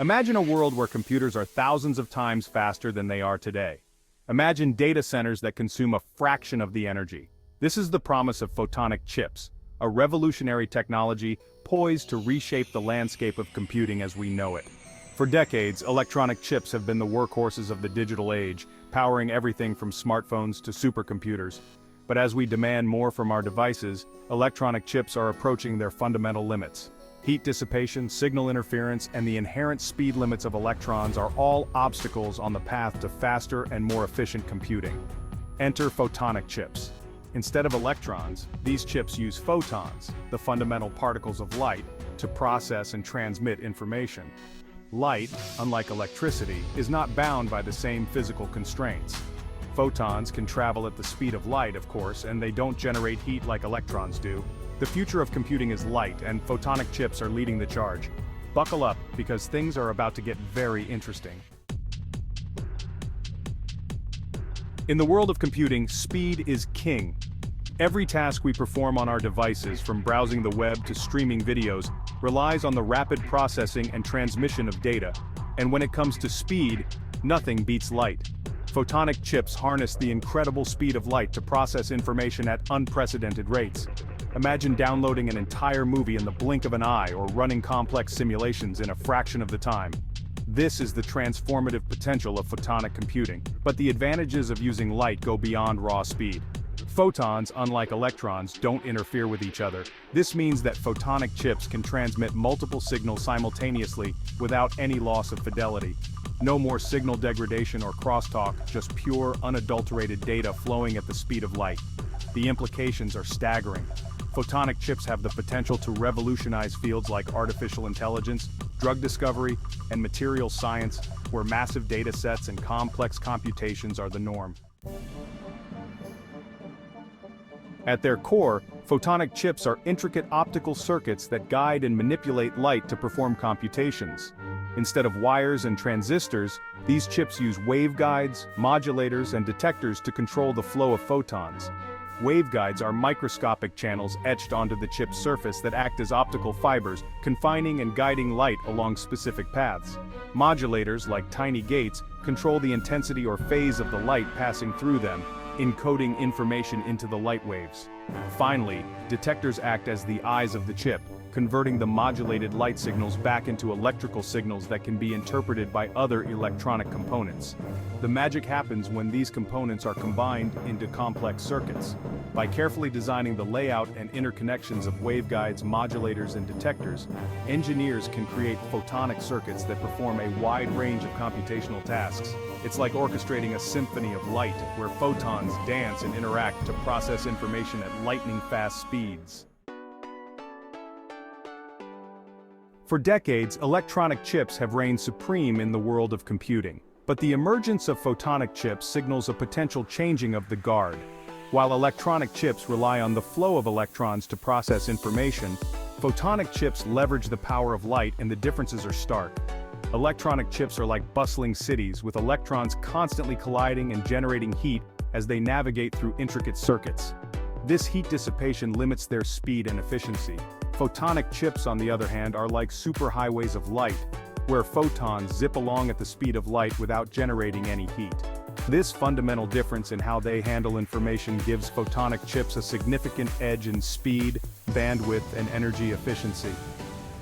Imagine a world where computers are thousands of times faster than they are today. Imagine data centers that consume a fraction of the energy. This is the promise of photonic chips, a revolutionary technology poised to reshape the landscape of computing as we know it. For decades, electronic chips have been the workhorses of the digital age, powering everything from smartphones to supercomputers. But as we demand more from our devices, electronic chips are approaching their fundamental limits. Heat dissipation, signal interference, and the inherent speed limits of electrons are all obstacles on the path to faster and more efficient computing. Enter photonic chips. Instead of electrons, these chips use photons, the fundamental particles of light, to process and transmit information. Light, unlike electricity, is not bound by the same physical constraints. Photons can travel at the speed of light, of course, and they don't generate heat like electrons do. The future of computing is light, and photonic chips are leading the charge. Buckle up, because things are about to get very interesting. In the world of computing, speed is king. Every task we perform on our devices, from browsing the web to streaming videos, relies on the rapid processing and transmission of data. And when it comes to speed, nothing beats light. Photonic chips harness the incredible speed of light to process information at unprecedented rates. Imagine downloading an entire movie in the blink of an eye or running complex simulations in a fraction of the time. This is the transformative potential of photonic computing, but the advantages of using light go beyond raw speed. Photons, unlike electrons, don't interfere with each other. This means that photonic chips can transmit multiple signals simultaneously without any loss of fidelity. No more signal degradation or crosstalk, just pure, unadulterated data flowing at the speed of light. The implications are staggering. Photonic chips have the potential to revolutionize fields like artificial intelligence, drug discovery, and material science, where massive data sets and complex computations are the norm. At their core, photonic chips are intricate optical circuits that guide and manipulate light to perform computations. Instead of wires and transistors, these chips use waveguides, modulators, and detectors to control the flow of photons. Waveguides are microscopic channels etched onto the chip's surface that act as optical fibers, confining and guiding light along specific paths. Modulators, like tiny gates, control the intensity or phase of the light passing through them, encoding information into the light waves. Finally, detectors act as the eyes of the chip, converting the modulated light signals back into electrical signals that can be interpreted by other electronic components. The magic happens when these components are combined into complex circuits. By carefully designing the layout and interconnections of waveguides, modulators, and detectors, engineers can create photonic circuits that perform a wide range of computational tasks. It's like orchestrating a symphony of light, where photons dance and interact to process information at lightning-fast speeds. For decades, electronic chips have reigned supreme in the world of computing. But the emergence of photonic chips signals a potential changing of the guard. While electronic chips rely on the flow of electrons to process information, photonic chips leverage the power of light, and the differences are stark. Electronic chips are like bustling cities, with electrons constantly colliding and generating heat as they navigate through intricate circuits. This heat dissipation limits their speed and efficiency. Photonic chips, on the other hand, are like superhighways of light, where photons zip along at the speed of light without generating any heat. This fundamental difference in how they handle information gives photonic chips a significant edge in speed, bandwidth, and energy efficiency.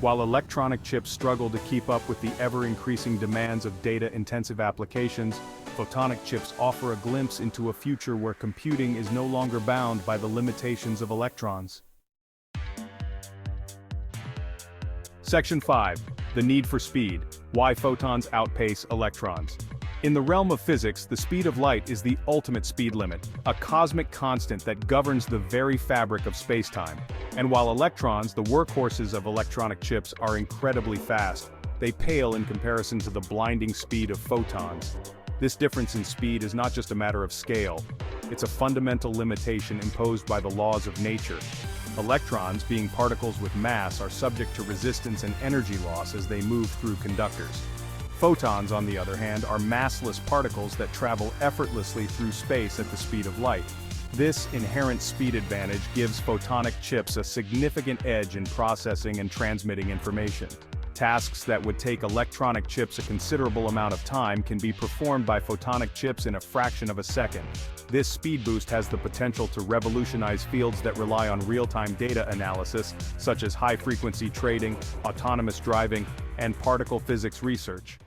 While electronic chips struggle to keep up with the ever-increasing demands of data-intensive applications, photonic chips offer a glimpse into a future where computing is no longer bound by the limitations of electrons. Section 5. The need for speed. Why photons outpace electrons. In the realm of physics, the speed of light is the ultimate speed limit, a cosmic constant that governs the very fabric of space-time. And while electrons, the workhorses of electronic chips, are incredibly fast, they pale in comparison to the blinding speed of photons. This difference in speed is not just a matter of scale. It's a fundamental limitation imposed by the laws of nature. Electrons, being particles with mass, are subject to resistance and energy loss as they move through conductors. Photons, on the other hand, are massless particles that travel effortlessly through space at the speed of light. This inherent speed advantage gives photonic chips a significant edge in processing and transmitting information. Tasks that would take electronic chips a considerable amount of time can be performed by photonic chips in a fraction of a second. This speed boost has the potential to revolutionize fields that rely on real-time data analysis, such as high-frequency trading, autonomous driving, and particle physics research.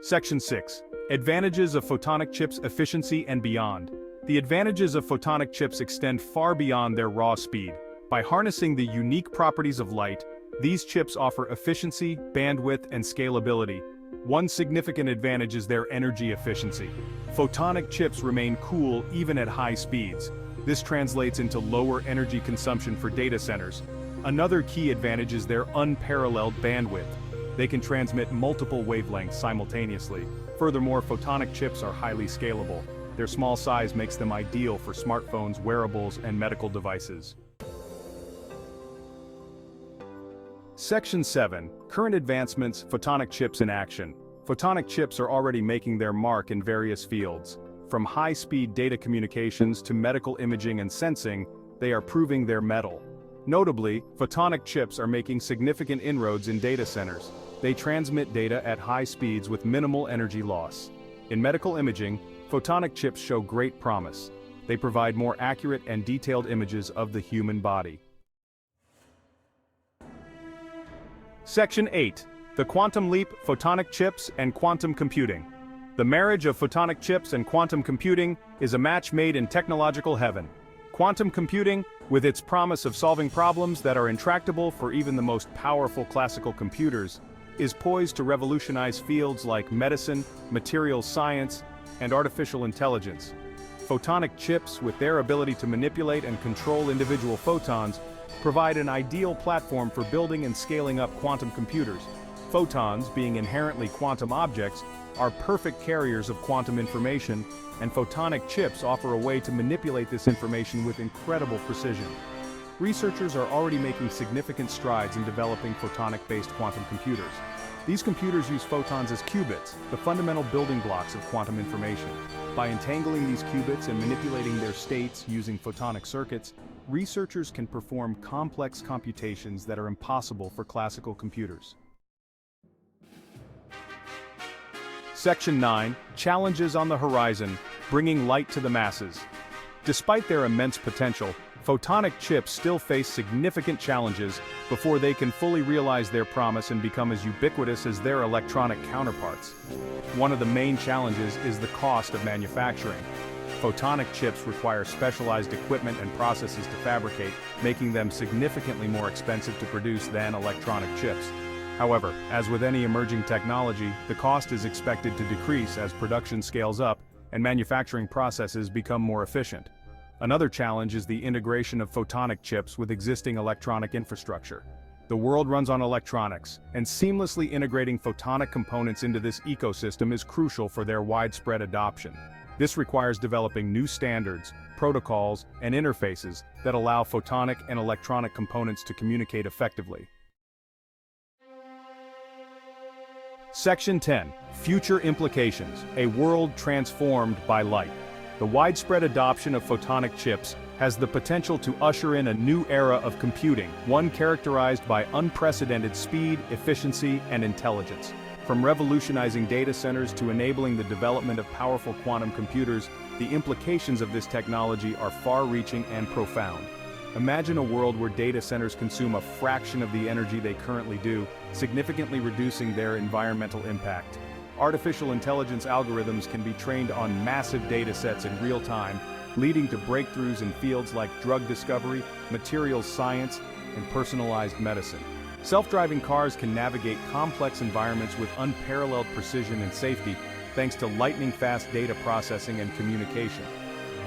Section 6. Advantages of photonic chips' efficiency and beyond. The advantages of photonic chips extend far beyond their raw speed. By harnessing the unique properties of light, these chips offer efficiency, bandwidth, and scalability. One significant advantage is their energy efficiency. Photonic chips remain cool even at high speeds. This translates into lower energy consumption for data centers. Another key advantage is their unparalleled bandwidth. They can transmit multiple wavelengths simultaneously. Furthermore, photonic chips are highly scalable. Their small size makes them ideal for smartphones, wearables, and medical devices. Section 7. Current advancements, photonic chips in action. Photonic chips are already making their mark in various fields. From high-speed data communications to medical imaging and sensing, they are proving their mettle. Notably, photonic chips are making significant inroads in data centers. They transmit data at high speeds with minimal energy loss. In medical imaging, photonic chips show great promise. They provide more accurate and detailed images of the human body. Section 8. The Quantum Leap, Photonic Chips, and Quantum Computing. The marriage of photonic chips and quantum computing is a match made in technological heaven. Quantum computing, with its promise of solving problems that are intractable for even the most powerful classical computers, is poised to revolutionize fields like medicine, materials science, and artificial intelligence. Photonic chips, with their ability to manipulate and control individual photons, provide an ideal platform for building and scaling up quantum computers. Photons, being inherently quantum objects, are perfect carriers of quantum information, and photonic chips offer a way to manipulate this information with incredible precision. Researchers are already making significant strides in developing photonic-based quantum computers. These computers use photons as qubits, the fundamental building blocks of quantum information. By entangling these qubits and manipulating their states using photonic circuits, researchers can perform complex computations that are impossible for classical computers. Section 9. Challenges on the horizon, bringing light to the masses. Despite their immense potential, photonic chips still face significant challenges before they can fully realize their promise and become as ubiquitous as their electronic counterparts. One of the main challenges is the cost of manufacturing. Photonic chips require specialized equipment and processes to fabricate, making them significantly more expensive to produce than electronic chips. However, as with any emerging technology, the cost is expected to decrease as production scales up and manufacturing processes become more efficient. Another challenge is the integration of photonic chips with existing electronic infrastructure. The world runs on electronics, and seamlessly integrating photonic components into this ecosystem is crucial for their widespread adoption. This requires developing new standards, protocols, and interfaces that allow photonic and electronic components to communicate effectively. Section 10. Future Implications, a world transformed by light. The widespread adoption of photonic chips has the potential to usher in a new era of computing, one characterized by unprecedented speed, efficiency, and intelligence. From revolutionizing data centers to enabling the development of powerful quantum computers, the implications of this technology are far-reaching and profound. Imagine a world where data centers consume a fraction of the energy they currently do, significantly reducing their environmental impact. Artificial intelligence algorithms can be trained on massive data sets in real time, leading to breakthroughs in fields like drug discovery, materials science, and personalized medicine. Self-driving cars can navigate complex environments with unparalleled precision and safety, thanks to lightning-fast data processing and communication.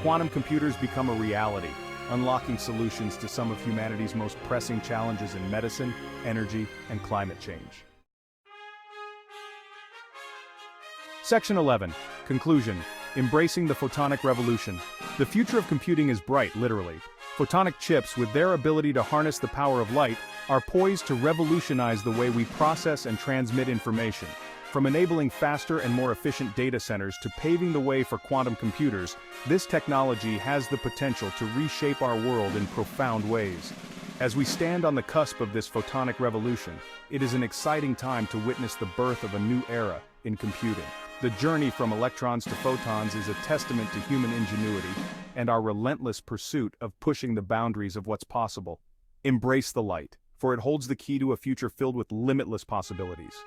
Quantum computers become a reality, unlocking solutions to some of humanity's most pressing challenges in medicine, energy, and climate change. Section 11. Conclusion. Embracing the photonic revolution. The future of computing is bright, literally. Photonic chips, with their ability to harness the power of light, are poised to revolutionize the way we process and transmit information. From enabling faster and more efficient data centers to paving the way for quantum computers, this technology has the potential to reshape our world in profound ways. As we stand on the cusp of this photonic revolution, it is an exciting time to witness the birth of a new era in computing. The journey from electrons to photons is a testament to human ingenuity and our relentless pursuit of pushing the boundaries of what's possible. Embrace the light, for it holds the key to a future filled with limitless possibilities.